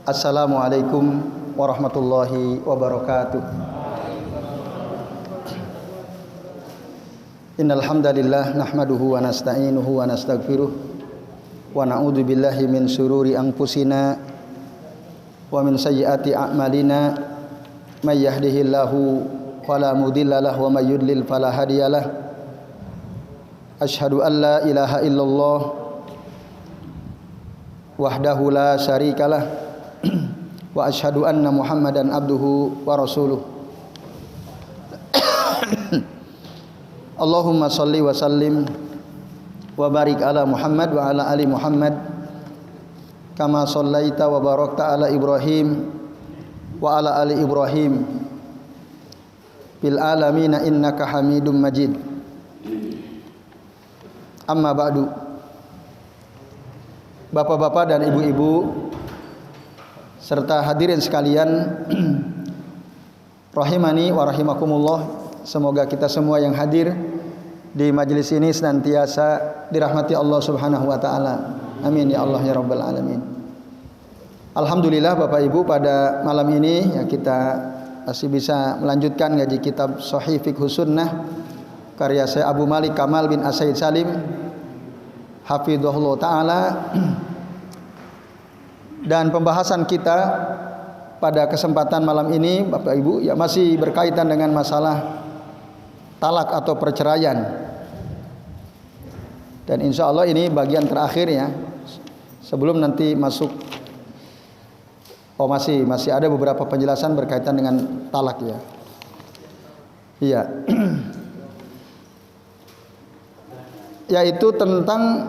Assalamualaikum warahmatullahi wabarakatuh. Innal hamdalillah nahmaduhu wa nasta'inuhu wa nastaghfiruh wa na'udzu billahi min shururi anfusina wa min sayyiati a'malina may yahdihillahu fala mudhillalah wa may yudlil fala hadiyalah. Asyhadu an la ilaha illallah wahdahu la syarikalah wa asyhadu anna Muhammadan abduhu wa rasuluh. Allahumma shalli wa sallim wa barik ala Muhammad wa ala ali Muhammad kama shallaita wa barakta ala Ibrahim wa ala ali Ibrahim fil alamin innaka Hamidum Majid. Amma ba'du. Bapak-bapak dan ibu-ibu serta hadirin sekalian, rahimani wa rahimakumullah. Semoga kita semua yang hadir di majelis ini senantiasa dirahmati Allah Subhanahu wa taala. Amin ya Allah ya rabbal alamin. Alhamdulillah Bapak Ibu, pada malam ini ya kita masih bisa melanjutkan ngaji kitab Shahih Fiqhus Sunnah karya Syekh Abu Malik Kamal bin As-Said Salim hafizahullah taala. Dan pembahasan kita pada kesempatan malam ini Bapak Ibu ya masih berkaitan dengan masalah talak atau perceraian. Dan insya Allah ini bagian terakhir ya, sebelum nanti masuk. Masih ada beberapa penjelasan berkaitan dengan talak ya. Iya. Yaitu tentang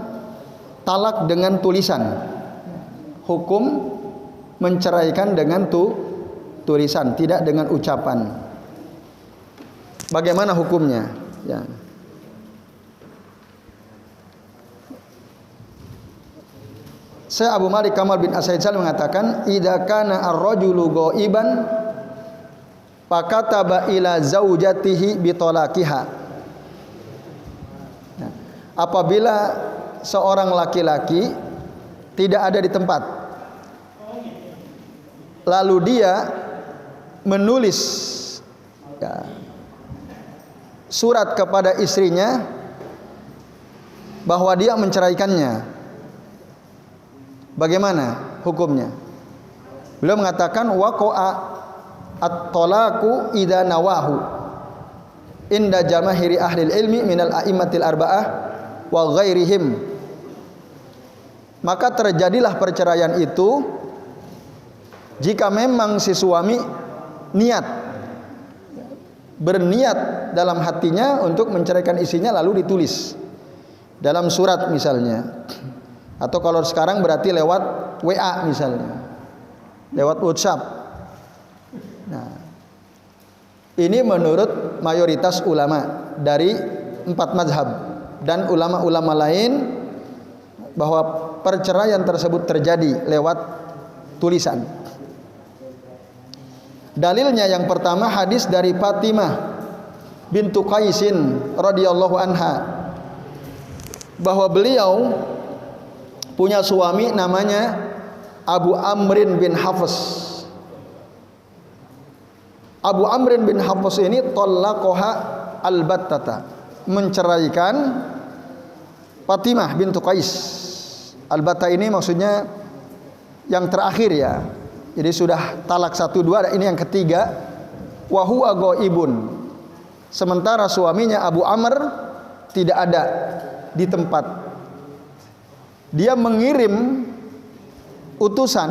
talak dengan tulisan. Hukum menceraikan dengan tulisan, tidak dengan ucapan. Bagaimana hukumnya? Ya. Syekh Abu Malik Kamal bin As-Said Salim mengatakan, "Idza kana ar-rajulu ghaiban fakataba ila zaujatihi bi talaqiha." Ya. Apabila seorang laki-laki tidak ada di tempat, lalu dia menulis ya, surat kepada istrinya bahwa dia menceraikannya. Bagaimana hukumnya? Beliau mengatakan waqa'a at-talaqu idza nawahu inda jamaahiri ahli ilmi minal a'immatil arba'ah wa ghairihim. Maka terjadilah perceraian itu jika memang si suami berniat dalam hatinya untuk menceraikan istrinya, lalu ditulis dalam surat misalnya, atau kalau sekarang berarti lewat WA misalnya, lewat WhatsApp. Nah, ini menurut mayoritas ulama dari 4 mazhab dan ulama-ulama lain bahwa perceraian tersebut terjadi lewat tulisan. Dalilnya yang pertama hadis dari Fatimah bintu Qaisin radhiyallahu anha, bahwa beliau punya suami namanya Abu Amrin bin Hafs. Abu Amrin bin Hafs ini talaqaha al-battata, menceraikan Fatimah bintu Qais. Al-batta ini maksudnya yang terakhir ya. Jadi sudah talak 1, 2, ini yang ketiga. Wa huwa ghaibun. Sementara suaminya Abu Amr tidak ada di tempat. Dia mengirim utusan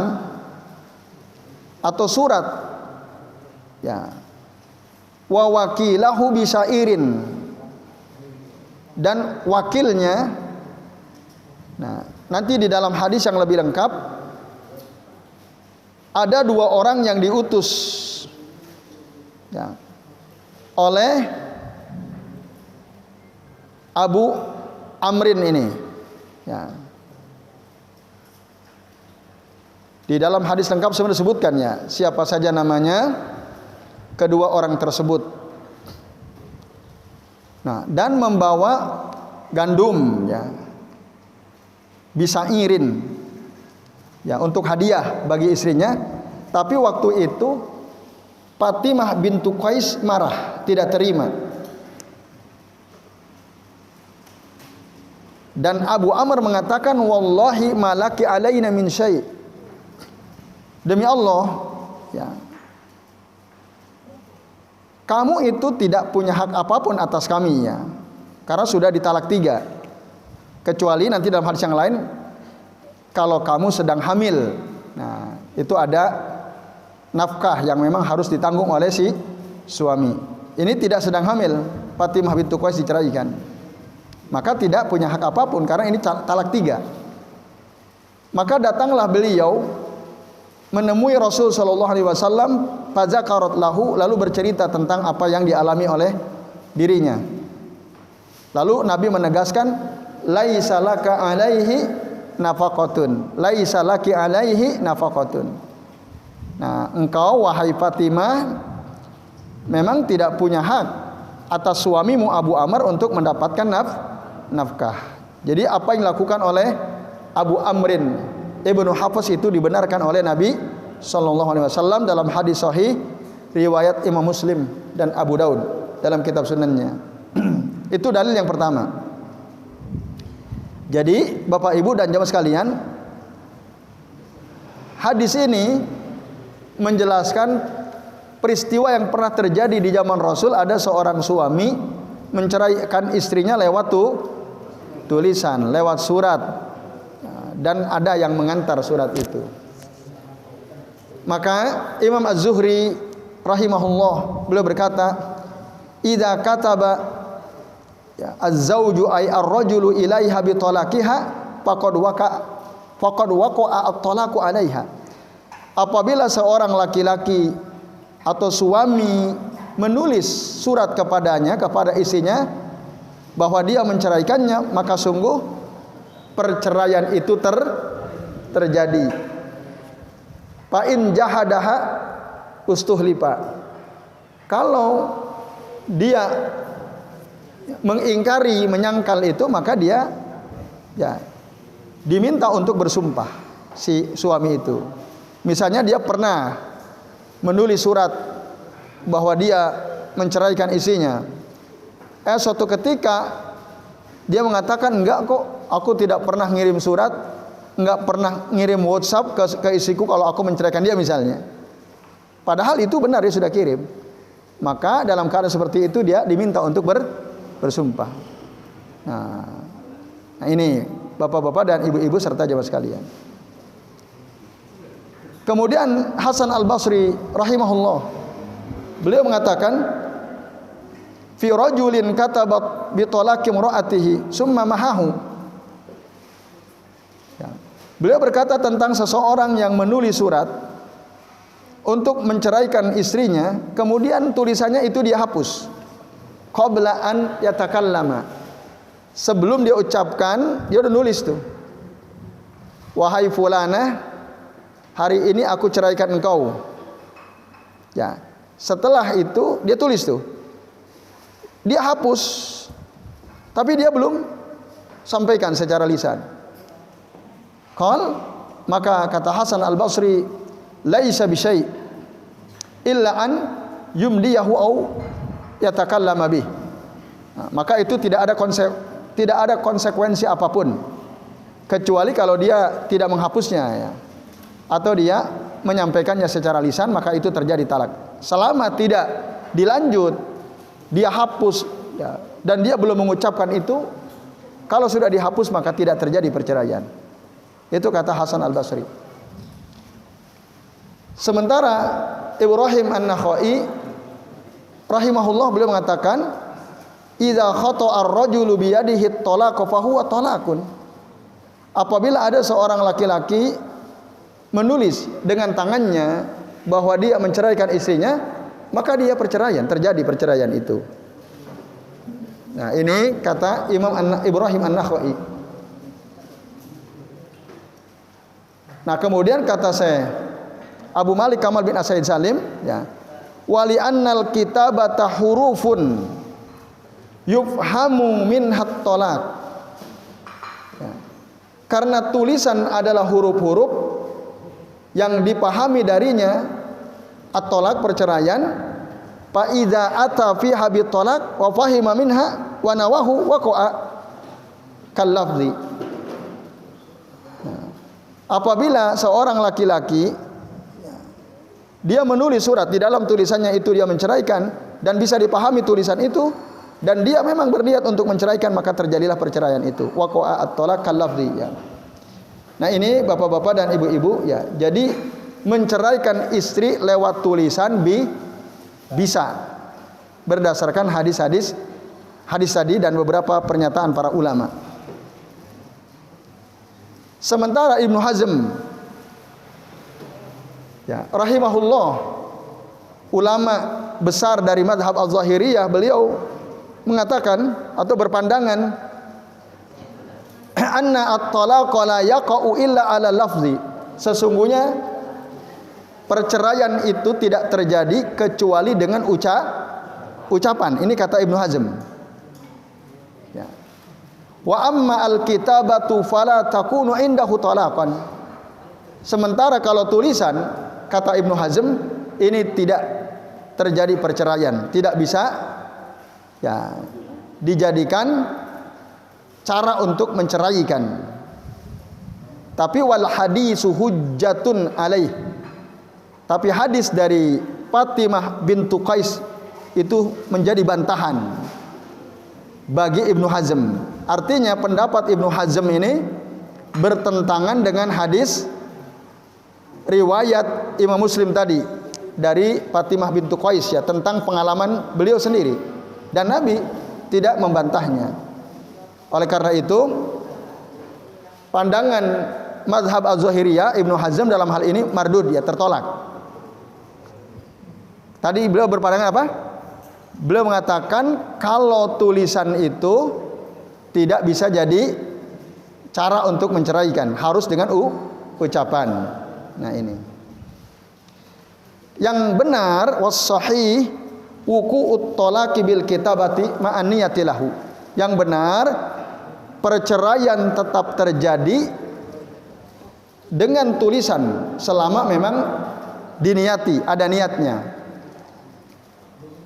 atau surat ya. Wa wakilahu bisairin, dan wakilnya. Nah, nanti di dalam hadis yang lebih lengkap ada 2 orang yang diutus ya, oleh Abu Amrin ini ya. Di dalam hadis lengkap sebenarnya disebutkan ya siapa saja namanya kedua orang tersebut. Nah, dan membawa gandum ya, bisa irin ya, untuk hadiah bagi istrinya. Tapi waktu itu Fatimah bintu Qais marah, tidak terima. Dan Abu Amr mengatakan, wallahi malaki alaina min syai'. Demi Allah, ya, kamu itu tidak punya hak apapun atas kami, ya, karena sudah ditalak 3. Kecuali nanti dalam hadis yang lain, kalau kamu sedang hamil, nah itu ada nafkah yang memang harus ditanggung oleh si suami. Ini tidak sedang hamil, Fatimah bintu Qais diceraikan, maka tidak punya hak apapun karena ini talak 3. Maka datanglah beliau menemui Rasul sallallahu alaihi wasallam, fazakarat lahu, lalu bercerita tentang apa yang dialami oleh dirinya. Lalu Nabi menegaskan, laisa laka alaihi nafaqatun, laisa laki alaihi nafaqatun. Nah, engkau wahai Fatimah memang tidak punya hak atas suamimu Abu Amr untuk mendapatkan nafkah. Jadi apa yang dilakukan oleh Abu Amrin Ibnu Hafs itu dibenarkan oleh Nabi sallallahu alaihi wasallam dalam hadis sahih riwayat Imam Muslim dan Abu Daud dalam kitab sunannya. Itu dalil yang pertama. Jadi Bapak Ibu dan jamaah sekalian, hadis ini menjelaskan peristiwa yang pernah terjadi di zaman Rasul. Ada seorang suami menceraikan istrinya lewat tulisan, lewat surat, dan ada yang mengantar surat itu. Maka Imam Az-Zuhri rahimahullah beliau berkata, idza kataba az-zawju ay ar-rajulu ilaiha bi talaqiha faqad waqa'a at-talaqu 'alaiha. Apabila seorang laki-laki atau suami menulis surat kepadanya, kepada istrinya, bahwa dia menceraikannya, maka sungguh perceraian itu terjadi. Fa in jahadaha ustuhlipa. Kalau dia mengingkari, menyangkal itu, maka dia ya diminta untuk bersumpah si suami itu. Misalnya dia pernah menulis surat bahwa dia menceraikan istrinya. Suatu ketika dia mengatakan, enggak kok, aku tidak pernah ngirim surat, enggak pernah ngirim WhatsApp ke istriku kalau aku menceraikan dia misalnya. Padahal itu benar, dia sudah kirim. Maka dalam keadaan seperti itu dia diminta untuk bersumpah. Nah ini bapak-bapak dan ibu-ibu serta jamaah sekalian. Kemudian Hasan Al-Basri rahimahullah, beliau mengatakan, fi rajulin katabat bi talaqi imraatihi summa mahahu. Ya. Beliau berkata tentang seseorang yang menulis surat untuk menceraikan istrinya, kemudian tulisannya itu dia hapus. Qabla an yatakallama. Sebelum dia ucapkan, dia udah nulis tuh. Wahai fulanah, hari ini aku ceraikan engkau. Ya. Setelah itu dia tulis tuh. Dia hapus. Tapi dia belum sampaikan secara lisan. Maka kata Hasan Al-Basri, laisa bi syai' illa an yumdiyahu au yatakallama bih. Nah, maka itu tidak ada konsekuensi apapun kecuali kalau dia tidak menghapusnya, ya, atau dia menyampaikannya secara lisan, maka itu terjadi talak. Selama tidak dilanjut, dia hapus, ya, dan dia belum mengucapkan itu, kalau sudah dihapus maka tidak terjadi perceraian. Itu kata Hasan Al-Basri. Sementara Ibrahim An-Nakhai rahimahullah beliau mengatakan, idza khata'a ar-rajulu bi yadihi at-talaq fa huwa talaqun. Apabila ada seorang laki-laki menulis dengan tangannya bahwa dia menceraikan istrinya, maka dia perceraian, terjadi perceraian itu. Nah, ini kata Imam Ibrahim An-Nakhai. Nah, kemudian kata saya Abu Malik Kamal bin As-Said Salim, ya, wali annal kitabata hurufun yufhamu minhat talaq. Ya. Karena tulisan adalah huruf-huruf yang dipahami darinya at-talaq perceraian, fa idza ata fi habit talaq wa fahima minha wa nawahu waqa'a kal lafzi. Apabila seorang laki-laki dia menulis surat, di dalam tulisannya itu dia menceraikan dan bisa dipahami tulisan itu, dan dia memang berniat untuk menceraikan, maka terjadilah perceraian itu. Waqa'a at-talaq kal lafzi ya. Nah, ini bapak-bapak dan ibu-ibu ya. Jadi menceraikan istri lewat tulisan bisa berdasarkan hadis tadi dan beberapa pernyataan para ulama. Sementara Ibnu Hazm ya, rahimahullah, ulama besar dari mazhab Az-Zahiriyah, beliau mengatakan atau berpandangan anna at-talaqa la yaqa'u illa 'ala lafzi. Sesungguhnya perceraian itu tidak terjadi kecuali dengan ucapan. Ini kata Ibnu Hazm. Ya. Wa amma al-kitabatu fala takunu indahu talaqan. Sementara kalau tulisan, kata Ibnu Hazm, ini tidak terjadi perceraian, tidak bisa ya dijadikan cara untuk menceraikan. Tapi wal hadisu hujjatun alaih. Tapi hadis dari Fatimah bintu Qais itu menjadi bantahan bagi Ibnu Hazm. Artinya pendapat Ibnu Hazm ini bertentangan dengan hadis riwayat Imam Muslim tadi dari Fatimah bintu Qais ya, tentang pengalaman beliau sendiri, dan Nabi tidak membantahnya. Oleh karena itu, pandangan mazhab Az-Zahiriyah, Ibnu Hazm dalam hal ini mardud ya, tertolak. Tadi beliau berpandangan apa? Beliau mengatakan kalau tulisan itu tidak bisa jadi cara untuk menceraikan, harus dengan ucapan. Nah, ini yang benar, was-sahih wuqu'ut talaqi bil kitabati ma'an niyati lahu. Yang benar, perceraian tetap terjadi dengan tulisan selama memang diniati, ada niatnya.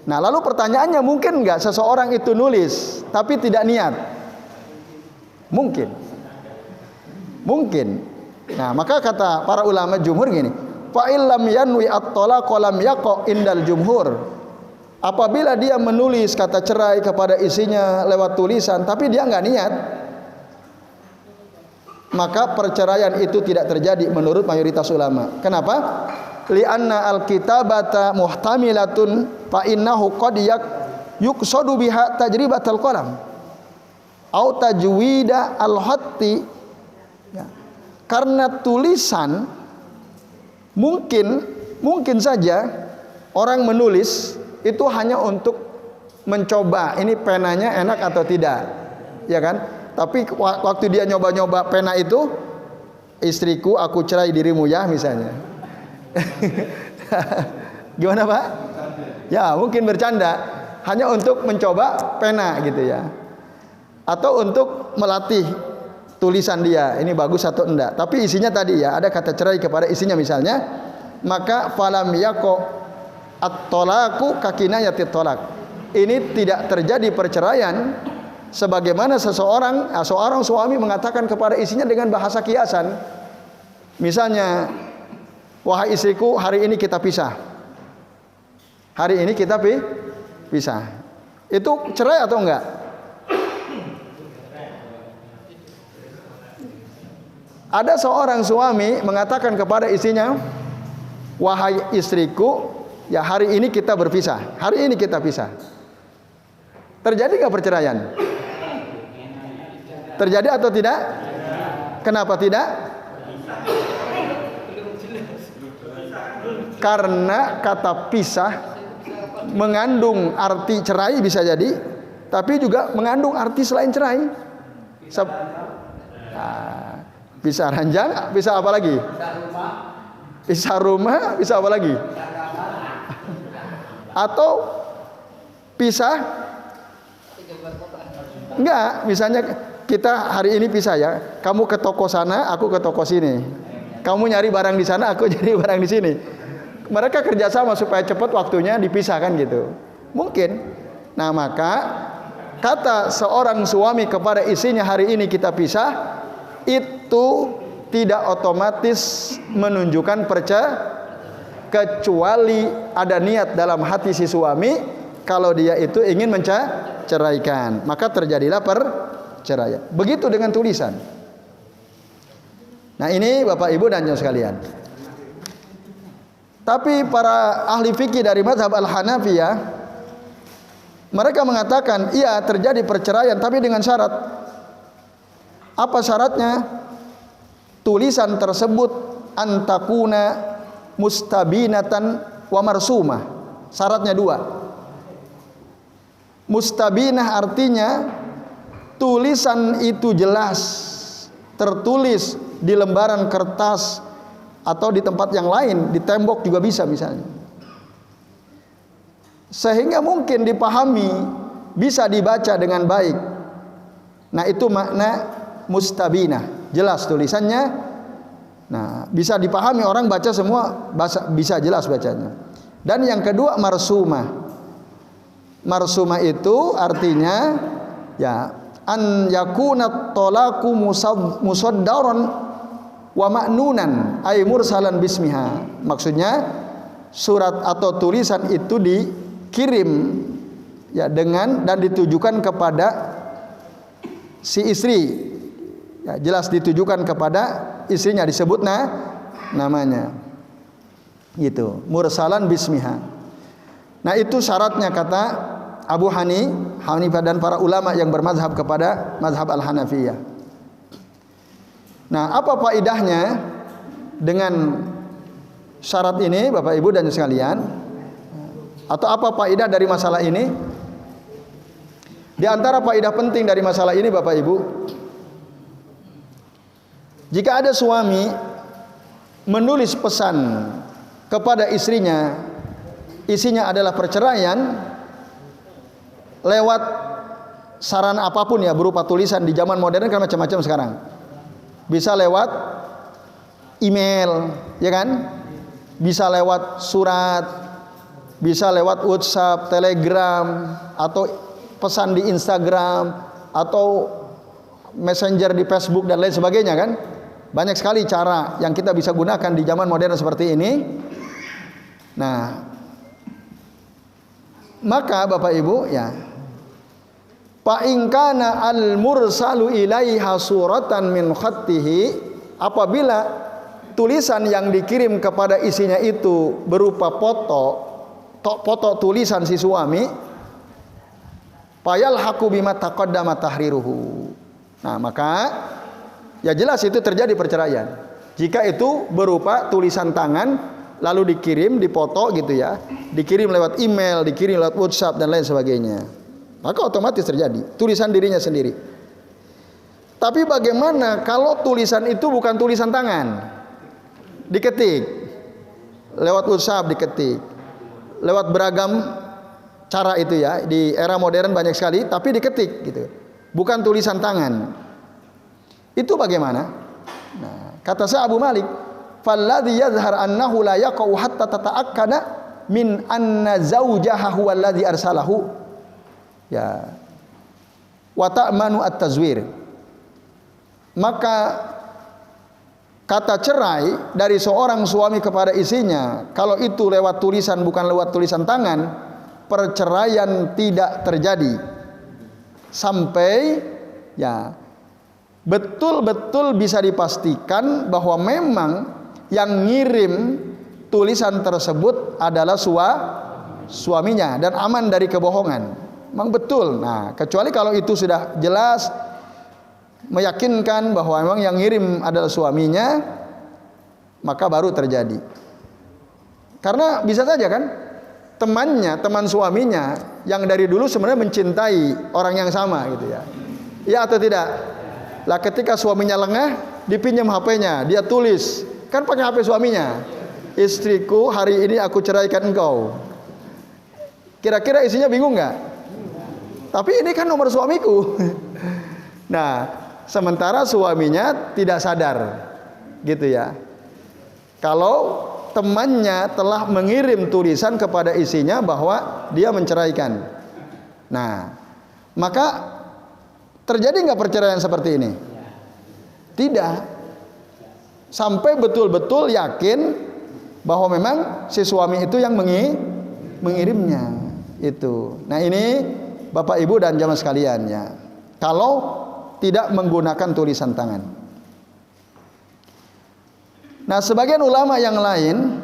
Nah, lalu pertanyaannya, mungkin nggak seseorang itu nulis tapi tidak niat? Mungkin. Nah, maka kata para ulama jumhur gini, fa illam yanwi at-talaq lam yaqa indal jumhur. Apabila dia menulis kata cerai kepada istrinya lewat tulisan tapi dia nggak niat, maka perceraian itu tidak terjadi menurut mayoritas ulama. Kenapa? Li'anna al-kitabata muhtamilatun fa innahu qad yuqsadu biha tajribatal qalam au tajwida al-khatti. Ya. Karena tulisan mungkin saja orang menulis itu hanya untuk mencoba ini penanya enak atau tidak, ya kan? Tapi waktu dia nyoba-nyoba pena itu, istriku aku cerai dirimu ya misalnya. Gimana Pak? Ya mungkin bercanda, hanya untuk mencoba pena gitu ya, atau untuk melatih tulisan dia ini bagus atau enggak. Tapi isinya tadi ya, ada kata cerai kepada isinya misalnya, maka falam yaqo at-talaqu kakinayatit talaq. Ini tidak terjadi perceraian sebagaimana seorang suami mengatakan kepada istrinya dengan bahasa kiasan. Misalnya, wahai istriku, hari ini kita pisah. Hari ini kita pisah. Itu cerai atau enggak? Ada seorang suami mengatakan kepada istrinya, wahai istriku, ya hari ini kita berpisah. Hari ini kita pisah. Terjadi nggak perceraian? Terjadi atau tidak? Kenapa tidak? Karena kata pisah mengandung arti cerai bisa jadi, tapi juga mengandung arti selain cerai. Pisah ranjang, bisa apa lagi? Pisah rumah, bisa apa lagi? Atau pisah enggak, misalnya kita hari ini pisah ya, kamu ke toko sana, aku ke toko sini. Kamu nyari barang di sana, aku nyari barang di sini. Mereka kerjasama supaya cepat waktunya dipisahkan gitu. Mungkin. Nah maka kata seorang suami kepada istrinya hari ini kita pisah, itu tidak otomatis menunjukkan kecuali ada niat dalam hati si suami kalau dia itu ingin menceraikan, maka terjadilah perceraian. Begitu dengan tulisan. Nah ini Bapak Ibu dan Saudara sekalian. Tapi para ahli fikih dari mazhab Al-Hanafiyah, mereka mengatakan iya terjadi perceraian tapi dengan syarat. Apa syaratnya? Tulisan tersebut antakuna mustabinatan wa marsumah. Syaratnya 2. Mustabinah artinya tulisan itu jelas, tertulis di lembaran kertas atau di tempat yang lain, di tembok juga bisa misalnya. Sehingga mungkin dipahami, bisa dibaca dengan baik. Nah itu makna mustabinah, jelas tulisannya. Nah, bisa dipahami orang baca semua bisa jelas bacanya. Dan yang kedua marsumah. Marsumah itu artinya ya an yakuna talaqu musaddaran wa ma'nunan ay mursalan bismiha. Maksudnya surat atau tulisan itu dikirim ya dengan dan ditujukan kepada si istri. Ya, jelas ditujukan kepada istrinya, disebut namanya gitu, mursalan bismiha. Nah itu syaratnya kata Abu Hanifah dan para ulama yang bermazhab kepada mazhab Al-Hanafiyah. Nah apa faedahnya dengan syarat ini Bapak Ibu dan sekalian, atau apa faedah dari masalah ini? Di antara faedah penting dari masalah ini Bapak Ibu, jika ada suami menulis pesan kepada istrinya, isinya adalah perceraian lewat sarana apapun ya, berupa tulisan. Di zaman modern kan macam-macam sekarang. Bisa lewat email, ya kan? Bisa lewat surat, bisa lewat WhatsApp, Telegram, atau pesan di Instagram, atau Messenger di Facebook dan lain sebagainya kan? Banyak sekali cara yang kita bisa gunakan di zaman modern seperti ini. Nah, maka Bapak Ibu ya, fa in kana al mursalu ilaiha suratan min khattihi, apabila tulisan yang dikirim kepada isinya itu berupa foto tulisan si suami, fayal haku bima taqaddama tahriruhu. Nah, maka ya jelas itu terjadi perceraian. Jika itu berupa tulisan tangan lalu dikirim, dipoto gitu ya, dikirim lewat email, dikirim lewat WhatsApp dan lain sebagainya, maka otomatis terjadi tulisan dirinya sendiri. Tapi bagaimana kalau tulisan itu bukan tulisan tangan, diketik lewat WhatsApp, diketik lewat beragam cara itu ya, di era modern banyak sekali, tapi diketik gitu, bukan tulisan tangan. Itu bagaimana? Nah, kata saya Abu Malik, falladhi yadhhar annahu la yaqau hatta tata'akkada min anna zawjaha huwa alladhi arsalahu. Ya. Wa ta'manu at-tazwir. Maka kata cerai dari seorang suami kepada istrinya, kalau itu lewat tulisan bukan lewat tulisan tangan, perceraian tidak terjadi sampai ya betul-betul bisa dipastikan bahwa memang yang ngirim tulisan tersebut adalah suaminya dan aman dari kebohongan. Memang betul. Nah, kecuali kalau itu sudah jelas meyakinkan bahwa memang yang ngirim adalah suaminya, maka baru terjadi. Karena bisa saja kan teman suaminya yang dari dulu sebenarnya mencintai orang yang sama gitu ya. Ya atau tidak? Lah ketika suaminya lengah, dipinjam HP-nya, dia tulis, kan pakai HP suaminya. Istriku, hari ini aku ceraikan engkau. Kira-kira isinya bingung nggak? Tapi ini kan nomor suamiku. Nah, sementara suaminya tidak sadar, gitu ya. Kalau temannya telah mengirim tulisan kepada istrinya bahwa dia menceraikan. Nah, maka terjadi nggak perceraian seperti ini? Tidak. Sampai betul-betul yakin bahwa memang si suami itu yang mengirimnya. Itu. Nah, ini Bapak Ibu dan jamaah sekalian ya. Kalau tidak menggunakan tulisan tangan. Nah, sebagian ulama yang lain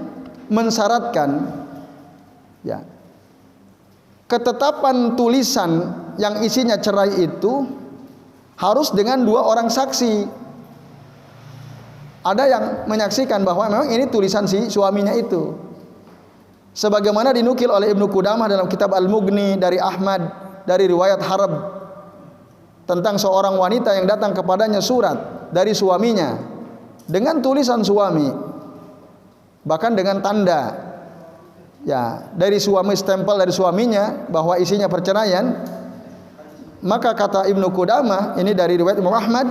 mensyaratkan ya, ketetapan tulisan yang isinya cerai itu harus dengan 2 orang saksi. Ada yang menyaksikan bahwa memang ini tulisan si suaminya itu. Sebagaimana dinukil oleh Ibnu Qudamah dalam kitab Al-Mughni dari Ahmad dari riwayat Harb tentang seorang wanita yang datang kepadanya surat dari suaminya dengan tulisan suami, bahkan dengan tanda ya dari suami, stempel dari suaminya bahwa isinya perceraian. Maka kata Ibnu Qudamah, ini dari riwayat Imam Ahmad,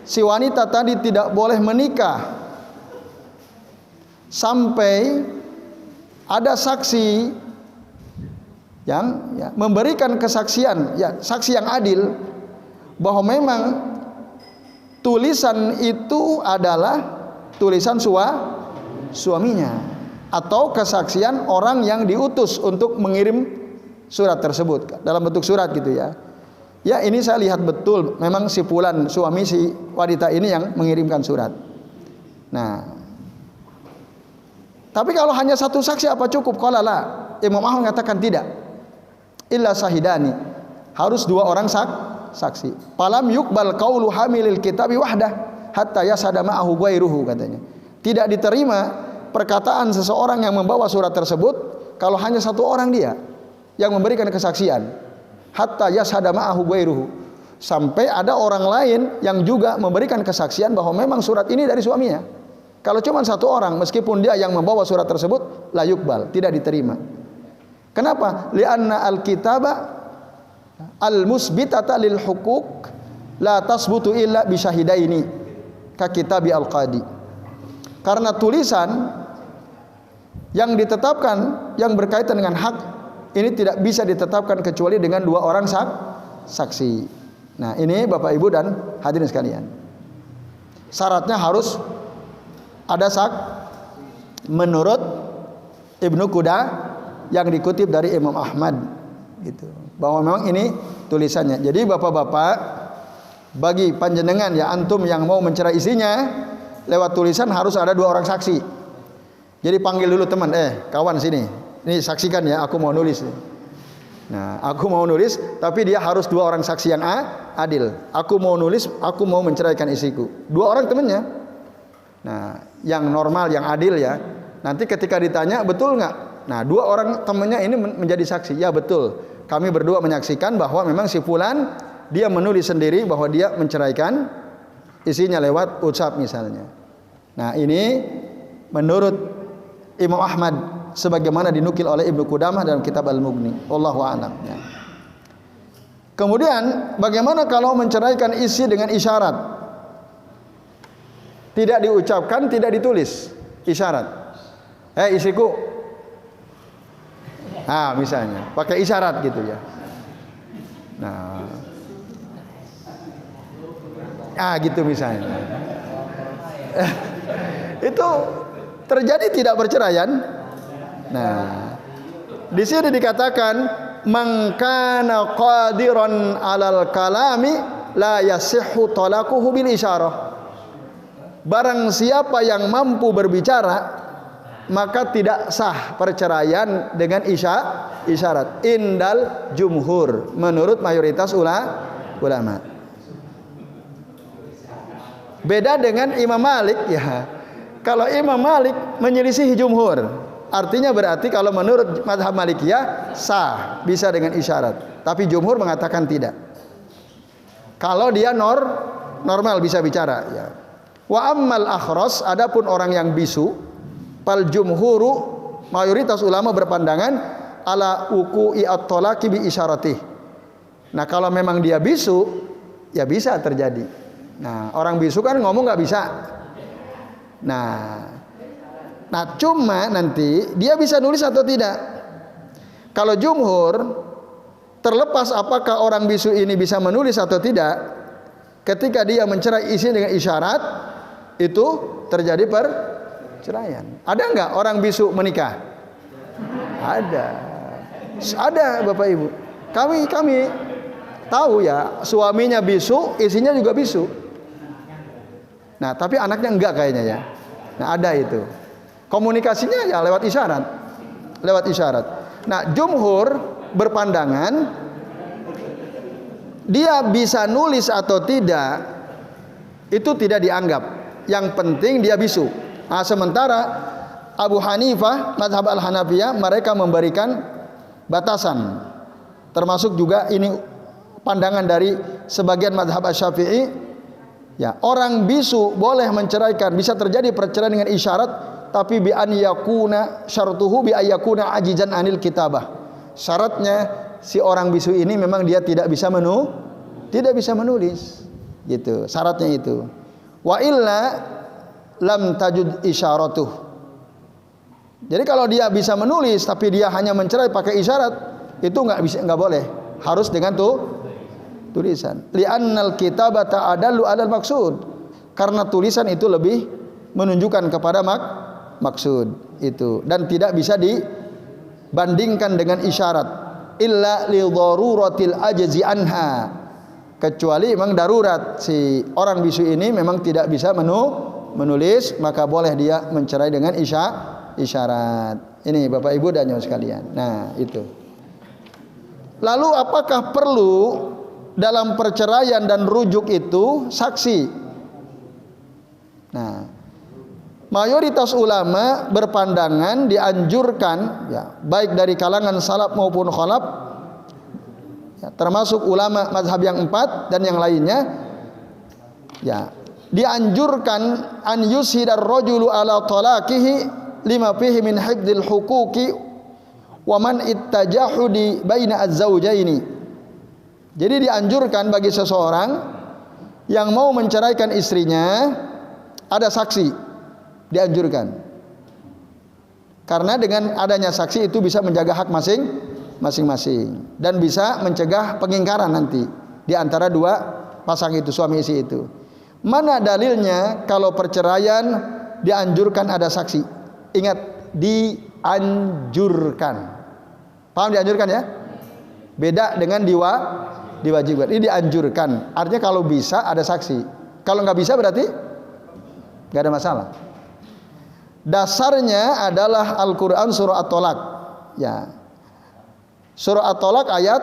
si wanita tadi tidak boleh menikah sampai ada saksi yang ya, memberikan kesaksian, ya, saksi yang adil bahwa memang tulisan itu adalah tulisan suaminya, atau kesaksian orang yang diutus untuk mengirim surat tersebut dalam bentuk surat gitu ya. Ya, ini saya lihat betul memang si fulan, suami si wanita ini yang mengirimkan surat. Nah, tapi kalau hanya satu saksi apa cukup? Qala la. Imam Ahmad mengatakan tidak. Illa sahidani. Harus 2 orang saksi. Falam yuqbal qaulu hamilil kitabi wahdah hatta yashhada ma'ahu ghairuhu, katanya. Tidak diterima perkataan seseorang yang membawa surat tersebut kalau hanya 1 orang dia yang memberikan kesaksian. Hatta yashhada ma'ahu ghairuhu. Sampai ada orang lain yang juga memberikan kesaksian bahwa memang surat ini dari suaminya. Kalau cuma 1 orang, meskipun dia yang membawa surat tersebut, la yuqbal, tidak diterima. Kenapa? Li'anna al-kitaba al-musbitata lil hukuk la tasbutu illa bi syahidaini ka kitabi al-qadi. Karena tulisan yang ditetapkan yang berkaitan dengan hak ini tidak bisa ditetapkan kecuali dengan 2 orang saksi. Nah, ini Bapak Ibu dan hadirin sekalian. Syaratnya harus ada menurut Ibnu Qudamah yang dikutip dari Imam Ahmad gitu, bahwa memang ini tulisannya. Jadi bapak-bapak, bagi panjenengan ya, antum yang mau mencerai isinya lewat tulisan harus ada 2 orang saksi. Jadi panggil dulu teman, kawan sini, ini saksikan ya, aku mau nulis. Nah, aku mau nulis, tapi dia harus 2 orang saksi yang adil. Aku mau nulis, aku mau menceraikan istriku. 2 orang temannya. Nah, yang normal, yang adil ya. Nanti ketika ditanya, betul nggak? Nah, 2 orang temannya ini menjadi saksi. Ya betul, kami berdua menyaksikan bahwa memang si fulan dia menulis sendiri bahwa dia menceraikan istrinya lewat ucap misalnya. Nah, ini menurut Imam Ahmad sebagaimana dinukil oleh Ibnu Qudamah dalam kitab Al-Mughni. Wallahu a'lam ya. Kemudian bagaimana kalau menceraikan istri dengan isyarat? Tidak diucapkan, tidak ditulis, isyarat. Istriku. Nah, misalnya pakai isyarat gitu ya. Nah, gitu misalnya. Itu terjadi tidak perceraian? Nah, di sini dikatakan man kana qadiran 'alal kalami la yasihhu talaquhu bil isyarah. Barang siapa yang mampu berbicara, maka tidak sah perceraian dengan isyarat. Indal jumhur, menurut mayoritas ulama. Beda dengan Imam Malik ya. Kalau Imam Malik menyelisihi jumhur, artinya berarti kalau menurut mazhab Malikiyah sah, bisa dengan isyarat. Tapi jumhur mengatakan tidak. Kalau dia normal bisa bicara ya. Wa ammal akhras, adapun orang yang bisu, fal jumhuru, mayoritas ulama berpandangan ala wuqu'i at-talaqi bi isyaratih. Nah, kalau memang dia bisu, ya bisa terjadi. Nah, orang bisu kan ngomong nggak bisa. Nah, Nah, cuma nanti dia bisa nulis atau tidak. Kalau jumhur, terlepas apakah orang bisu ini bisa menulis atau tidak, ketika dia mencerai istri dengan isyarat, itu terjadi perceraian. Ada enggak orang bisu menikah? Ada Bapak Ibu. Kami tahu ya, suaminya bisu, istrinya juga bisu. Nah, tapi anaknya enggak kayaknya ya. Nah, ada itu. Komunikasinya ya lewat isyarat. Nah, jumhur berpandangan dia bisa nulis atau tidak itu tidak dianggap. Yang penting dia bisu. Nah, sementara Abu Hanifah, mazhab Al-Hanafiyah, mereka memberikan batasan. Termasuk juga ini pandangan dari sebagian mazhab Asy-Syafi'i. Ya, orang bisu boleh menceraikan, bisa terjadi perceraian dengan isyarat, tapi bi an yakuna syartuhu bi ayyakuna ajizan anil kitabah. Syaratnya si orang bisu ini memang dia tidak bisa menulis. Gitu, syaratnya itu. Wa illa lam tajud isyaratuh. Jadi kalau dia bisa menulis tapi dia hanya mencerai pakai isyarat, itu enggak boleh. Harus dengan tulisan. Li'annal kitabata adallu 'alal maksud. Karena tulisan itu lebih menunjukkan kepada maksud itu, dan tidak bisa dibandingkan dengan isyarat. Illa li daruratil ajzi anha. Kecuali memang darurat, si orang bisu ini memang tidak bisa menulis, maka boleh dia mencerai dengan isyarat. Ini Bapak Ibu dan nyawa sekalian. Nah, itu. Lalu apakah perlu dalam perceraian dan rujuk itu saksi? Nah, mayoritas ulama berpandangan dianjurkan, ya, baik dari kalangan salaf maupun khalaf, ya, termasuk ulama mazhab yang 4 dan yang lainnya, ya, dianjurkan an yushidar rajulu ala talaqihi lima fihi min hifdzil huquqi wa man ittajahudi baina az-zawjaini. Jadi dianjurkan bagi seseorang yang mau menceraikan istrinya ada saksi, dianjurkan. Karena dengan adanya saksi itu bisa menjaga hak masing-masing dan bisa mencegah pengingkaran nanti di antara dua pasang itu, suami istri itu. Mana dalilnya kalau perceraian dianjurkan ada saksi? Ingat, dianjurkan. Paham dianjurkan ya? Beda dengan diwajibkan. Ini dianjurkan. Artinya kalau bisa ada saksi. Kalau nggak bisa berarti nggak ada masalah. Dasarnya adalah Al-Quran surah At-Tolak. Ya, surah At-Tolak ayat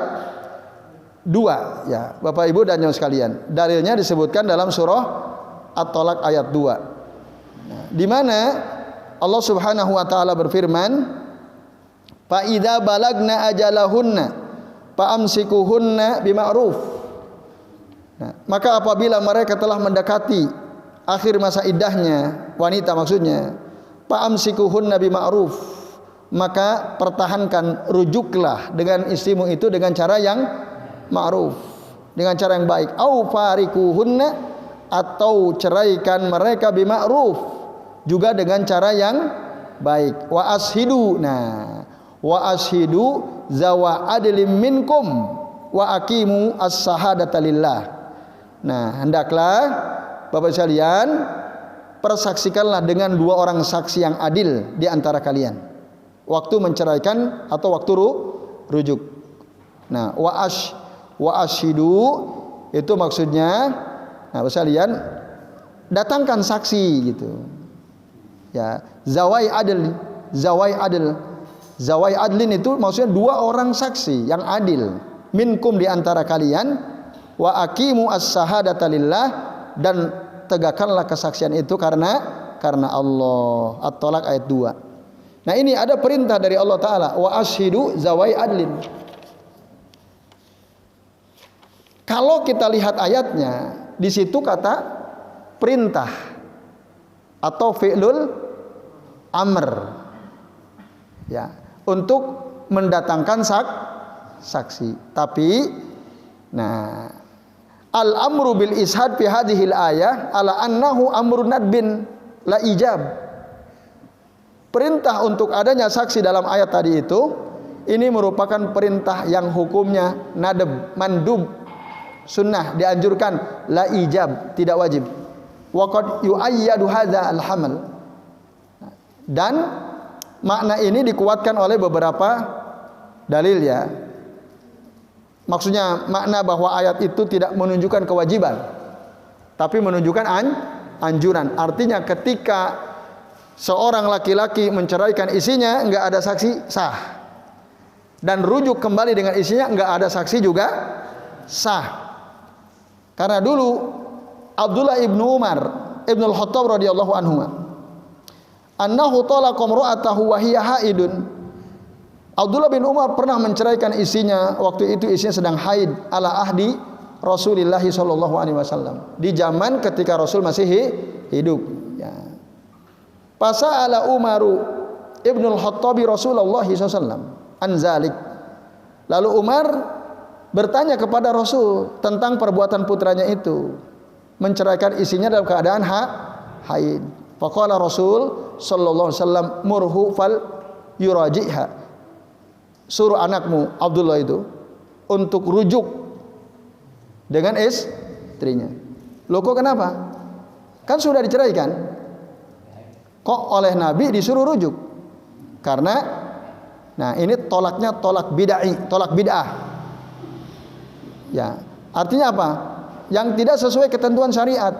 2. Ya, Bapak Ibu dan nyawa sekalian. Dalilnya disebutkan dalam surah At-Tolak ayat 2. Nah, di mana Allah Subhanahu wa taala berfirman, "Fa idza balagna ajalahunna fa'amsikuhunna bima'ruf." Nah, maka apabila mereka telah mendekati akhir masa iddahnya, wanita maksudnya, fa'amsikuhunna bima'ruf, maka pertahankan, rujuklah dengan istrimu itu dengan cara yang ma'ruf, dengan cara yang baik. Au farikuhunna, atau ceraikan mereka bima'ruf, juga dengan cara yang baik. Wa ashidu. Nah, wa ashidu zawa adlim minkum wa aqimu as-sahadata lillah. Nah, hendaklah Bapak sekalian persaksikanlah dengan 2 orang saksi yang adil di antara kalian waktu menceraikan atau waktu rujuk. Nah, wa ashidu itu maksudnya, nah Bapak sekalian, datangkan saksi gitu. Ya, zawai adlin itu maksudnya 2 orang saksi yang adil, minkum di antara kalian, wa aqimu as-sahadata lillah, dan tegakkanlah kesaksian itu karena Allah. At-Tolak ayat 2. Nah, ini ada perintah dari Allah Ta'ala, wa ashidu zawai adlin. Kalau kita lihat ayatnya, di situ kata perintah atau fi'lul amr, ya, untuk mendatangkan saksi. Tapi nah, al-amru bil ishad fi hadhil ayah ala annahu amrun nadbin la ijab. perintah untuk adanya saksi dalam ayat tadi itu, ini merupakan perintah yang hukumnya nadab, mandub, sunnah, dianjurkan, la ijab, tidak wajib. Wa qad yu'ayyadu hadza al-hamal. Dan makna ini dikuatkan oleh beberapa dalil ya. Maksudnya makna bahwa ayat itu tidak menunjukkan kewajiban, tapi menunjukkan anjuran. Artinya ketika seorang laki-laki menceraikan istrinya, enggak ada saksi, sah. Dan rujuk kembali dengan istrinya, enggak ada saksi juga sah. Karena dulu Abdullah ibnu Umar ibnu al-Khattab radhiyallahu anhu, annahu talaqa imra'atahu wa hiya haidun. Abdullah bin Umar pernah menceraikan istrinya, waktu itu istrinya sedang haid, ala ahdi Rasulullah sallallahu alaihi wasallam, di zaman ketika Rasul masih hidup ya. Fasa'ala Umaru ibnu al-Khattab Rasulullah sallallahu alaihi wasallam an zalik. Lalu Umar bertanya kepada Rasul tentang perbuatan putranya itu, menceraikan istrinya dalam keadaan haid. Faqala Rasul sallallahu alaihi wasallam murhu fal yuraji'ha, suruh anakmu Abdullah itu untuk rujuk dengan istrinya. Loh kok kenapa? Kan sudah diceraikan. Kok oleh Nabi disuruh rujuk? Karena nah ini tolaknya tolak bid'ah. Ya, artinya apa? Yang tidak sesuai ketentuan syariat.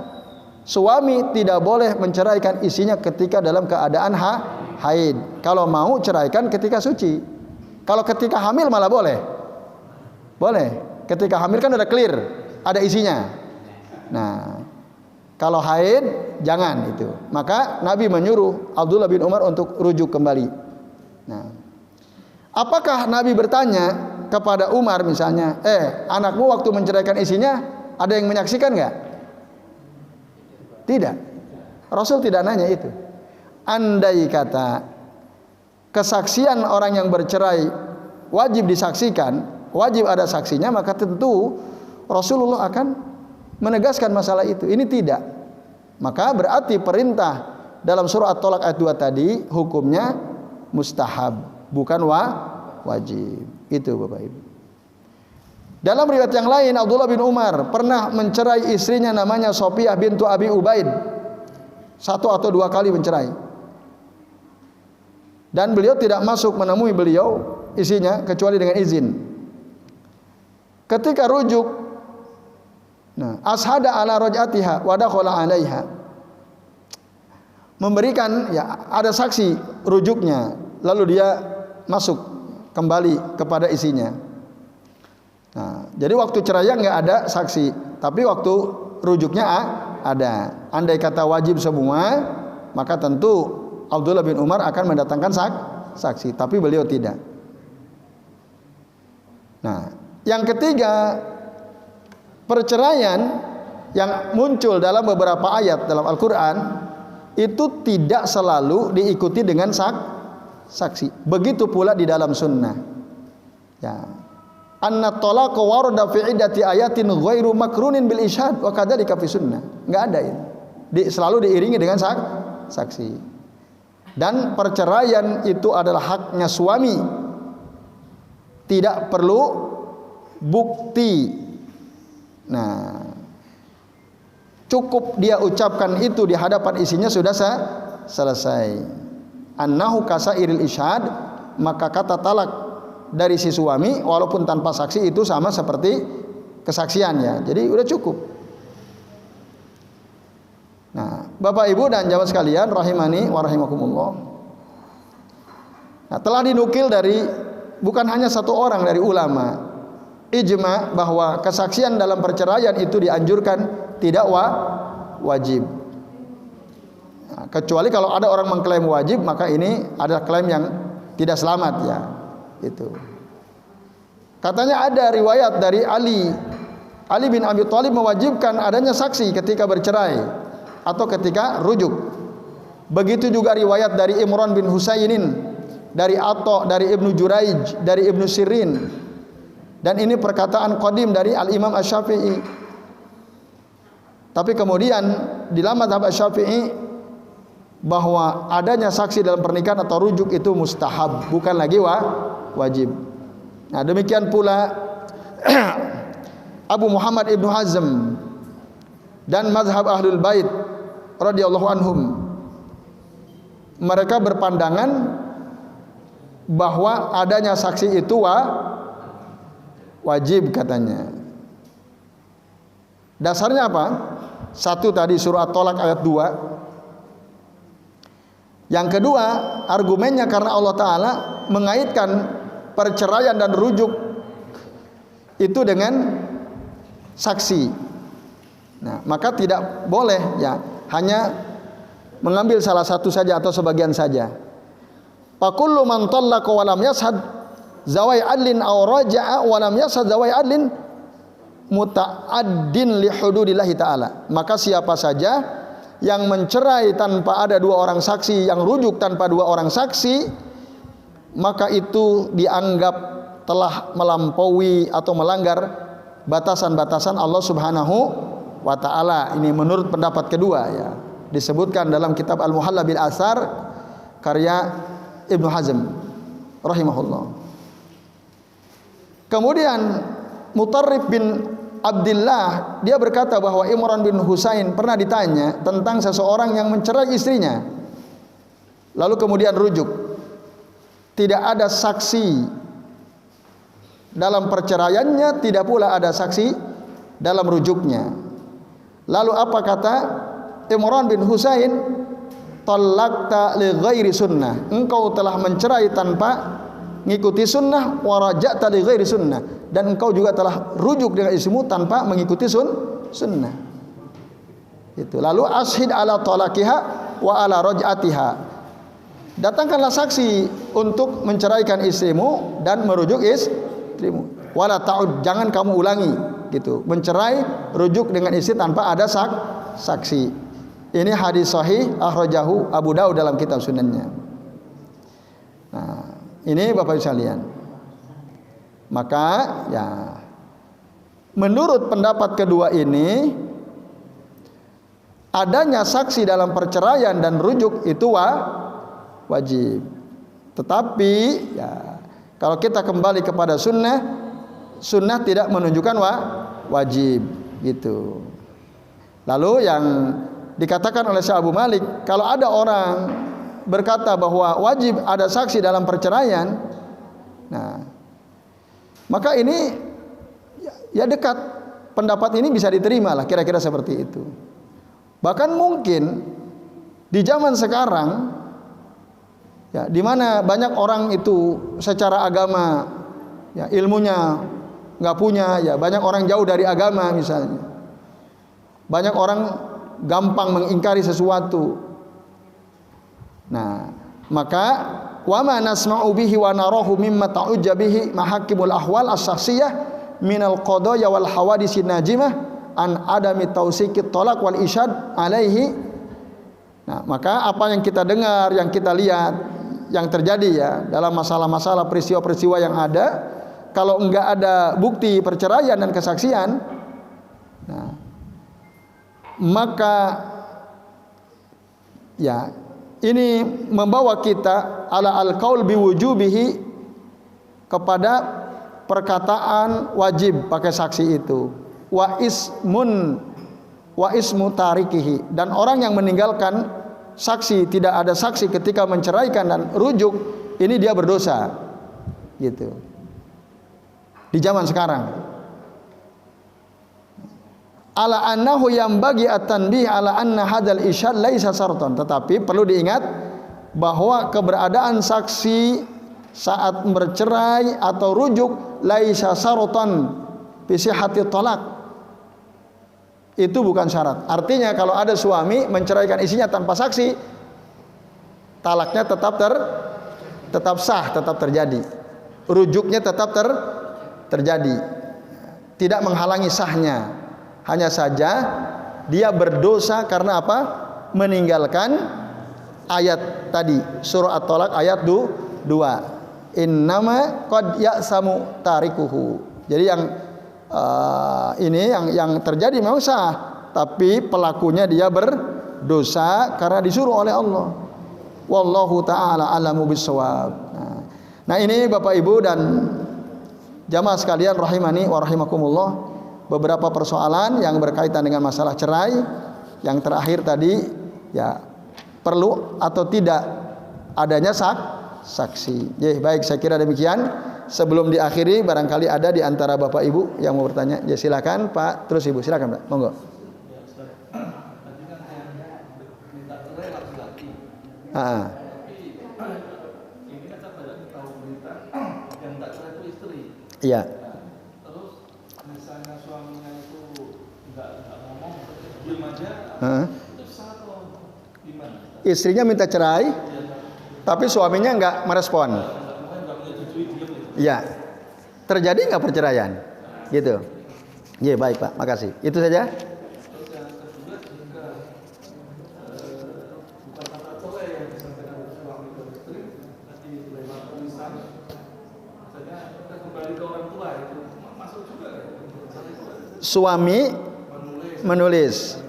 Suami tidak boleh menceraikan istrinya ketika dalam keadaan haid. Kalau mau ceraikan ketika suci. Kalau ketika hamil malah boleh. Boleh. Ketika hamil kan udah clear, ada isinya. Nah, kalau haid jangan itu. Maka Nabi menyuruh Abdullah bin Umar untuk rujuk kembali. Nah, apakah Nabi bertanya kepada Umar misalnya, anakmu waktu menceraikan istrinya ada yang menyaksikan nggak? Tidak. Rasul tidak nanya itu. Andai kata kesaksian orang yang bercerai wajib disaksikan, wajib ada saksinya, maka tentu Rasulullah akan menegaskan masalah itu. Ini tidak. Maka berarti perintah dalam surah At-Tolak ayat 2 tadi hukumnya mustahab, bukan wajib. Itu Bapak Ibu. Dalam riwayat yang lain, Abdullah bin Umar pernah mencerai istrinya namanya Sofiyah bintu Abi Ubaid. 1 atau 2 kali mencerai. Dan beliau tidak masuk menemui beliau istrinya kecuali dengan izin. Ketika rujuk, nah, ashada ala raj'atiha wa dakhala 'alaiha. Memberikan ya ada saksi rujuknya, lalu dia masuk kembali kepada istrinya. Nah, jadi waktu cerainya enggak ada saksi, tapi waktu rujuknya ada. Andai kata wajib semua, maka tentu Abdullah bin Umar akan mendatangkan saksi, tapi beliau tidak. Nah, yang ketiga, perceraian yang muncul dalam beberapa ayat dalam Al-Quran itu tidak selalu diikuti dengan saksi. Begitu pula di dalam sunnah. Ya. Anna talaqa warada fi iddati ayatin ghairu makrunin bil ishad wa kadzalika fi sunnah. Enggak ada itu. Selalu diiringi dengan saksi. Dan perceraian itu adalah haknya suami. Tidak perlu bukti. Nah, cukup dia ucapkan itu di hadapan istrinya sudah selesai. Annahu kasairil ishad, maka kata talak dari si suami walaupun tanpa saksi itu sama seperti kesaksiannya. Jadi udah cukup. Nah, Bapak Ibu dan jamaah sekalian rahimani wa rahimakumullah. Nah, telah dinukil dari bukan hanya satu orang dari ulama, ijma bahwa kesaksian dalam perceraian itu dianjurkan, tidak wajib. Nah, kecuali kalau ada orang mengklaim wajib, maka ini adalah klaim yang tidak selamat ya. Itu. Katanya ada riwayat dari Ali bin Abi Thalib mewajibkan adanya saksi ketika bercerai atau ketika rujuk. Begitu juga riwayat dari Imran bin Husainin, dari Atha, dari Ibnu Juraij, dari Ibnu Sirin. Dan ini perkataan qadim dari Al-Imam Asy-Syafi'i. Tapi kemudian di dalam mazhab Asy-Syafi'i bahwa adanya saksi dalam pernikahan atau rujuk itu mustahab, bukan lagi wajib. Nah, demikian pula Abu Muhammad Ibnu Hazm dan mazhab Ahlul Bait radhiyallahu anhum, mereka berpandangan bahwa adanya saksi itu wajib katanya. Dasarnya apa? Satu tadi surah At-Tolak ayat 2. Yang kedua, argumennya karena Allah Ta'ala mengaitkan perceraian dan rujuk itu dengan saksi. Nah, maka tidak boleh ya hanya mengambil salah satu saja atau sebagian saja. Fakullu man tallaqa wa lam yashhad zawai adlin aw raja'a wa lam yashhad zawai adlin muta'addin li hududillahi ta'ala. Maka siapa saja yang mencerai tanpa ada dua orang saksi, yang rujuk tanpa dua orang saksi, maka itu dianggap telah melampaui atau melanggar batasan-batasan Allah Subhanahu wa ta'ala. Ini menurut pendapat kedua ya. Disebutkan dalam kitab Al-Muhalla bil Athar karya Ibnu Hazm rahimahullah. Kemudian Mutarrif bin Abdullah dia berkata bahwa Imran bin Husain pernah ditanya tentang seseorang yang mencerai istrinya, lalu kemudian rujuk. Tidak ada saksi dalam perceraiannya, tidak pula ada saksi dalam rujuknya. Lalu apa kata Imran bin Husain? Talaqta li ghairi sunnah. Engkau telah mencerai tanpa mengikuti sunnah, wa raja'ta li ghairi sunnah, dan engkau juga telah rujuk dengan istrimu tanpa mengikuti sunnah. Itu. Lalu ashid ala talaqiha wa ala raj'atiha. Datangkanlah saksi untuk menceraikan istrimu dan merujuk istrimu. Wala ta'ud, jangan kamu ulangi gitu. Mencerai, rujuk dengan istri tanpa ada saksi. Ini hadis sahih akhrajahu Abu Daud dalam kitab sunannya. Nah, ini Bapak Ibu sekalian. Maka ya menurut pendapat kedua ini, adanya saksi dalam perceraian dan rujuk itu wajib. Tetapi ya kalau kita kembali kepada sunnah, sunnah tidak menunjukkan wajib gitu. Lalu yang dikatakan oleh Syekh Abu Malik, kalau ada orang berkata bahwa wajib ada saksi dalam perceraian, nah maka ini ya dekat, pendapat ini bisa diterima lah, kira-kira seperti itu. Bahkan mungkin di zaman sekarang ya, di mana banyak orang itu secara agama ya ilmunya nggak punya, ya banyak orang jauh dari agama misalnya, banyak orang gampang mengingkari sesuatu. Nah, maka wa ma nasma'u bihi wa narahu mimma ta'ujja bihi mahakimul ahwal as-syakhsiyah minal qadaya wal hawadits najimah an adami tausiqit talaq wal isyad alaihi. Nah, maka apa yang kita dengar, yang kita lihat, yang terjadi ya dalam masalah-masalah peristiwa-peristiwa yang ada, kalau enggak ada bukti perceraian dan kesaksian, nah maka ya ini membawa kita ala al-qaul biwujubihi, kepada perkataan wajib pakai saksi itu, wa ismu tarikihi, dan orang yang meninggalkan saksi, tidak ada saksi ketika menceraikan dan rujuk, ini dia berdosa gitu di zaman sekarang. Ala annahu yang bagi at-tanbih ala anna hadal isyad laisa sarton. Tetapi perlu diingat bahwa keberadaan saksi saat bercerai atau rujuk laisa sarton fi sihhati talaq, itu bukan syarat. Artinya kalau ada suami menceraikan istrinya tanpa saksi, talaknya tetap sah, tetap terjadi, rujuknya tetap terjadi, tidak menghalangi sahnya. Hanya saja dia berdosa karena apa? Meninggalkan ayat tadi, surah At-Tolak ayat 2. Innama qad ya'samu tarikuhu. Jadi yang ini yang terjadi memang sah, tapi pelakunya dia berdosa karena disuruh oleh Allah. Wallahu taala alamu bissawab. Nah, ini Bapak Ibu dan jamaah sekalian rahimani wa rahimakumullah, beberapa persoalan yang berkaitan dengan masalah cerai. Yang terakhir tadi, ya, perlu atau tidak adanya saksi. Ya, baik, saya kira demikian. Sebelum diakhiri, barangkali ada di antara Bapak Ibu yang mau bertanya. Ya, silakan Pak. Terus Ibu, silakan Pak. Monggo. Iya. Terus misalnya suaminya itu nggak ngomong, diam aja, itu salah atau gimana? Istrinya minta cerai, tapi suaminya nggak merespon. Iya. Terjadi nggak perceraian? Gitu. Iya, baik Pak. Makasih. Itu saja. Suami menulis.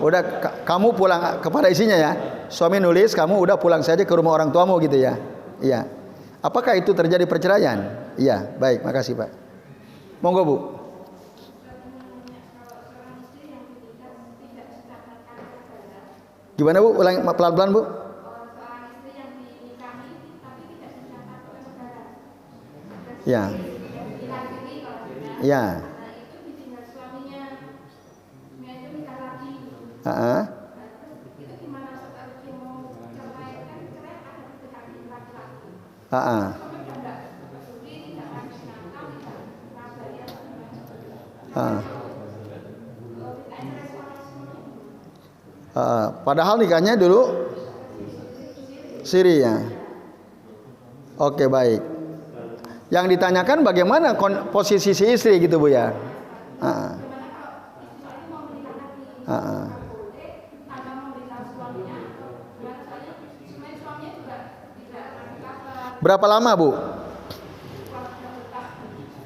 Udah kamu pulang kepada isinya ya. Suami nulis, kamu udah pulang saja ke rumah orang tuamu gitu ya. Iya. Apakah itu terjadi perceraian? Iya, baik, makasih Pak. Monggo Bu. Gimana Bu? Ulang pelan-pelan Bu. Ya. Ya. Padahal nikahnya dulu siri ya. Oke, baik. Yang ditanyakan bagaimana posisi si istri gitu Bu ya. Berapa lama Bu?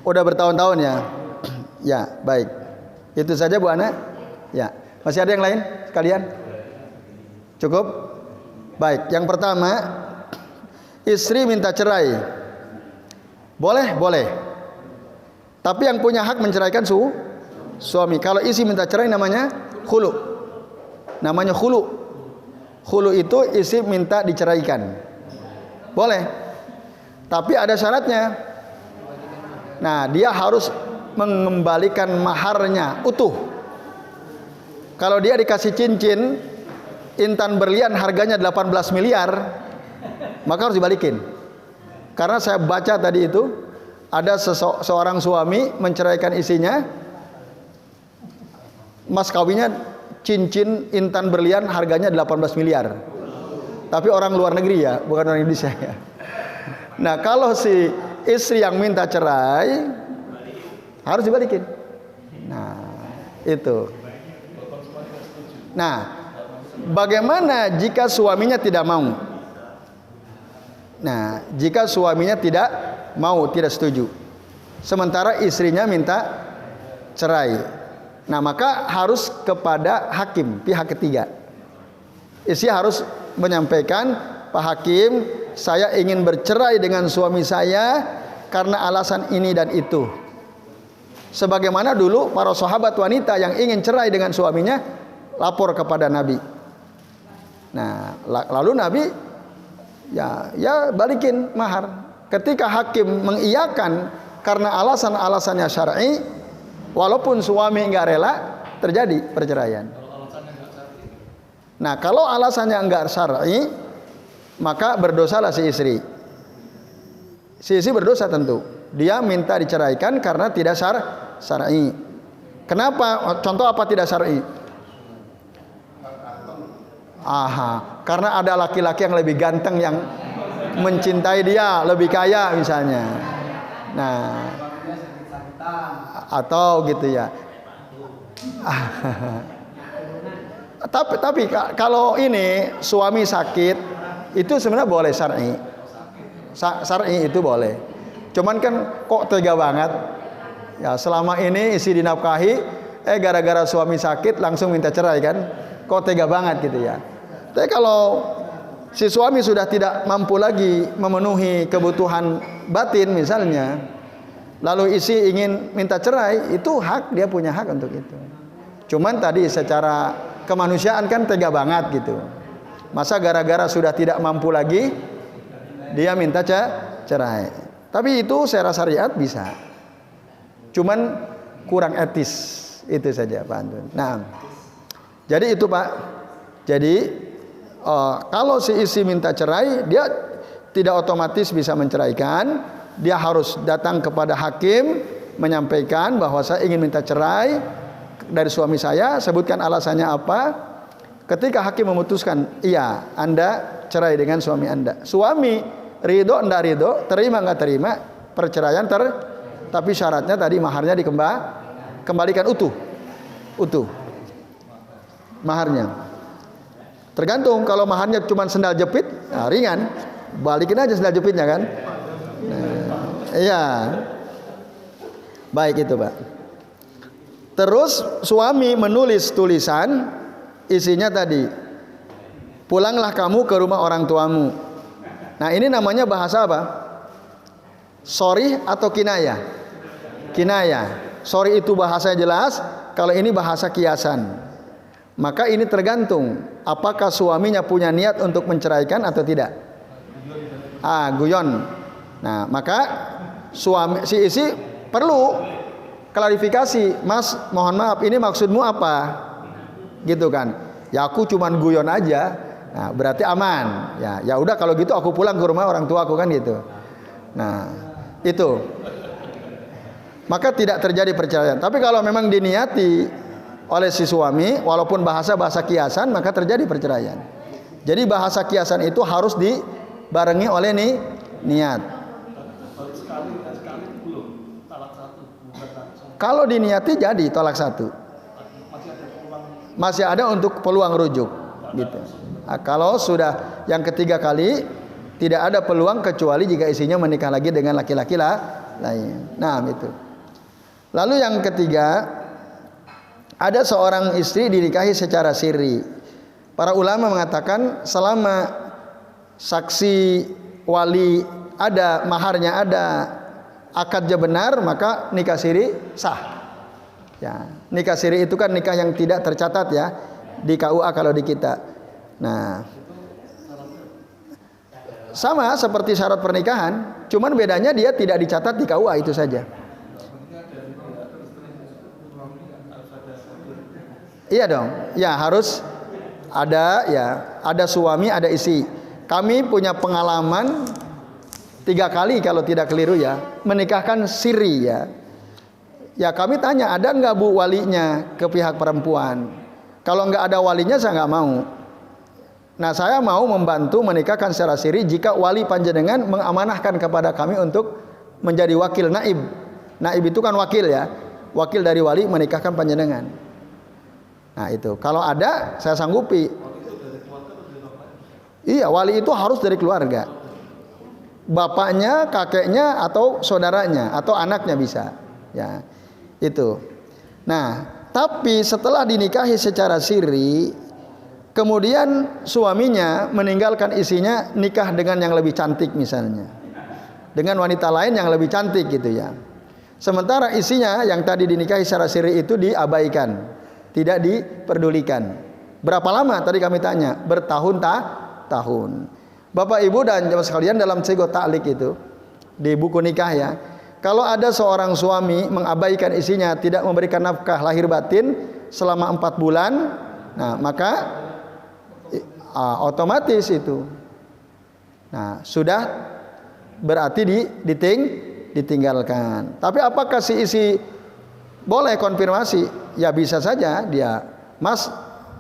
Udah bertahun-tahun ya. Ya, baik. Itu saja Bu Ana. Ya. Masih ada yang lain sekalian? Cukup? Baik, yang pertama, istri minta cerai. Boleh, boleh. Tapi yang punya hak menceraikan suami. Kalau istri minta cerai namanya khulu. Namanya khulu. Khulu itu istri minta diceraikan. Boleh. Tapi ada syaratnya. Nah, dia harus mengembalikan maharnya utuh. Kalau dia dikasih cincin intan berlian harganya 18 miliar, maka harus dibalikin. Karena saya baca tadi itu ada seorang suami menceraikan istrinya, mas kawinnya cincin intan berlian harganya 18 miliar. Tapi orang luar negeri ya, bukan orang Indonesia ya. Nah, kalau si istri yang minta cerai harus dibalikin. Nah, itu. Nah, bagaimana jika suaminya tidak mau? Nah, jika suaminya tidak mau, tidak setuju, sementara istrinya minta cerai, nah maka harus kepada hakim, pihak ketiga. Istri harus menyampaikan, Pak Hakim, saya ingin bercerai dengan suami saya karena alasan ini dan itu. Sebagaimana dulu para sahabat wanita yang ingin cerai dengan suaminya lapor kepada Nabi. Nah, lalu Nabi ya balikin mahar. Ketika hakim mengiyakan karena alasan-alasannya syar'i, walaupun suami enggak rela, terjadi perceraian. Nah, kalau alasannya enggak syar'i, maka berdosalah si istri. Si istri berdosa tentu. Dia minta diceraikan karena tidak syar'i. Kenapa? Contoh apa tidak syar'i? Karena ada laki-laki yang lebih ganteng yang mencintai dia, lebih kaya misalnya. Nah, atau gitu ya. Tapi kalau ini suami sakit, itu sebenarnya boleh syar'i. Syar'i itu boleh. Cuman kan kok tega banget. Ya, selama ini istri dinafkahi, gara-gara suami sakit langsung minta cerai kan? Kok tega banget gitu ya. Tapi kalau si suami sudah tidak mampu lagi memenuhi kebutuhan batin misalnya, lalu istri ingin minta cerai, itu hak, dia punya hak untuk itu. Cuman tadi secara kemanusiaan kan tega banget gitu. Masa gara-gara sudah tidak mampu lagi dia minta cerai. Tapi itu secara syariat bisa. Cuman kurang etis, itu saja Pak Antun. Nah, jadi itu Pak. Jadi kalau si istri minta cerai, dia tidak otomatis bisa menceraikan. Dia harus datang kepada hakim menyampaikan bahwa saya ingin minta cerai dari suami saya, sebutkan alasannya apa. Ketika hakim memutuskan, iya, Anda cerai dengan suami Anda. Suami ridho enggak ridho, terima enggak terima, perceraian tapi syaratnya tadi maharnya dikembalikan utuh maharnya. Tergantung, kalau maharnya cuma sendal jepit, nah ringan, balikin aja sendal jepitnya kan. Nah, iya, baik itu Pak. Terus suami menulis tulisan, isinya tadi, pulanglah kamu ke rumah orang tuamu. Nah ini namanya bahasa apa? Sorry atau kinayah? Kinayah. Sorry itu bahasa jelas, kalau ini bahasa kiasan. Maka ini tergantung apakah suaminya punya niat untuk menceraikan atau tidak. Guyon. Nah, maka suami si istri perlu klarifikasi, Mas, mohon maaf, ini maksudmu apa? Gitu kan. Ya aku cuman guyon aja. Nah, berarti aman. Ya udah kalau gitu aku pulang ke rumah orang tua aku kan gitu. Nah, itu. Maka tidak terjadi perceraian. Tapi kalau memang diniati oleh si suami, walaupun bahasa kiasan, maka terjadi perceraian. Jadi bahasa kiasan itu harus dibarengi oleh niat. Kalau diniati jadi tolak satu. Masih ada untuk peluang rujuk gitu. Nah, kalau sudah yang ketiga kali tidak ada peluang kecuali jika istrinya menikah lagi dengan laki-laki lain. Nah, itu. Lalu yang ketiga, ada seorang istri dinikahi secara sirri. Para ulama mengatakan selama saksi wali ada, maharnya ada, akadnya benar, maka nikah siri sah. Ya, nikah siri itu kan nikah yang tidak tercatat ya di KUA kalau di kita. Nah, sama seperti syarat pernikahan, cuman bedanya dia tidak dicatat di KUA, itu saja. Iya dong, ya harus ada, ya ada suami, ada istri. Kami punya pengalaman 3 kali kalau tidak keliru ya, menikahkan siri ya. Ya kami tanya, ada nggak bu walinya ke pihak perempuan? Kalau nggak ada walinya saya nggak mau. Nah saya mau membantu menikahkan secara siri jika wali panjenengan mengamanahkan kepada kami untuk menjadi wakil naib. Naib itu kan wakil ya, wakil dari wali menikahkan panjenengan. Nah itu, kalau ada saya sanggupi. Iya, wali itu harus dari keluarga. Bapaknya, kakeknya, atau saudaranya, atau anaknya bisa. Ya, itu. Nah, tapi setelah dinikahi secara siri, kemudian suaminya meninggalkan istrinya, nikah dengan yang lebih cantik misalnya, dengan wanita lain yang lebih cantik gitu ya. Sementara istrinya yang tadi dinikahi secara siri itu diabaikan, tidak diperdulikan. Berapa lama tadi kami tanya? Bertahun-tahun. Bapak Ibu dan jemaah sekalian, dalam Sigo Ta'liq itu di buku nikah ya, kalau ada seorang suami mengabaikan istrinya, tidak memberikan nafkah lahir batin selama 4 bulan, nah maka otomatis itu, nah sudah berarti ditinggalkan. Tapi apakah si istri boleh konfirmasi? Ya bisa saja dia, Mas,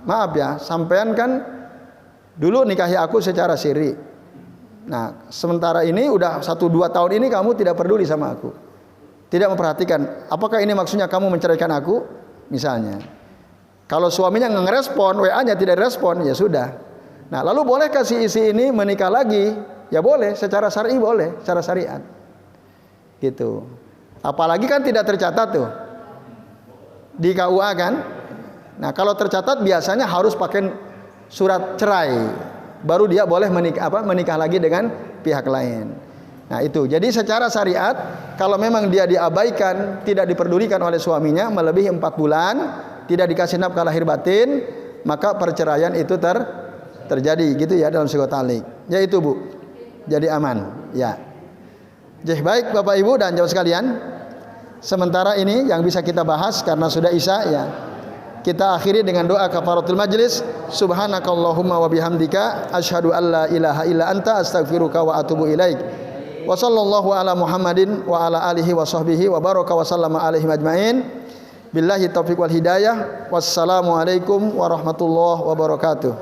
maaf ya, sampean kan dulu nikahi aku secara siri. Nah, sementara ini udah 1-2 tahun ini kamu tidak peduli sama aku, tidak memperhatikan. Apakah ini maksudnya kamu menceraikan aku? Misalnya. Kalau suaminya nggak ngerespon, WA-nya tidak respon, ya sudah. Nah, lalu bolehkah si istri ini menikah lagi? Ya boleh, secara syar'i boleh, secara syariat. Gitu. Apalagi kan tidak tercatat tuh di KUA kan. Nah, kalau tercatat biasanya harus pakai surat cerai, baru dia boleh menikah lagi dengan pihak lain. Nah itu, jadi secara syariat kalau memang dia diabaikan, tidak diperdulikan oleh suaminya melebihi 4 bulan, tidak dikasih nafkah lahir batin, maka perceraian itu terjadi gitu ya dalam siqah talik. Ya itu Bu, jadi aman ya. Jadi baik Bapak Ibu dan jamaah sekalian, sementara ini yang bisa kita bahas karena sudah isya ya. Kita akhiri dengan doa kafaratul majlis. Subhanakallahumma wa bihamdika asyhadu an la ilaha illa anta astaghfiruka wa atubu ilaik. Wa sallallahu ala Muhammadin wa ala alihi wa sahbihi wa baraka wa sallama alaihim ajmain. Billahi taufiq wal hidayah. Wassalamu alaikum warahmatullahi wabarakatuh.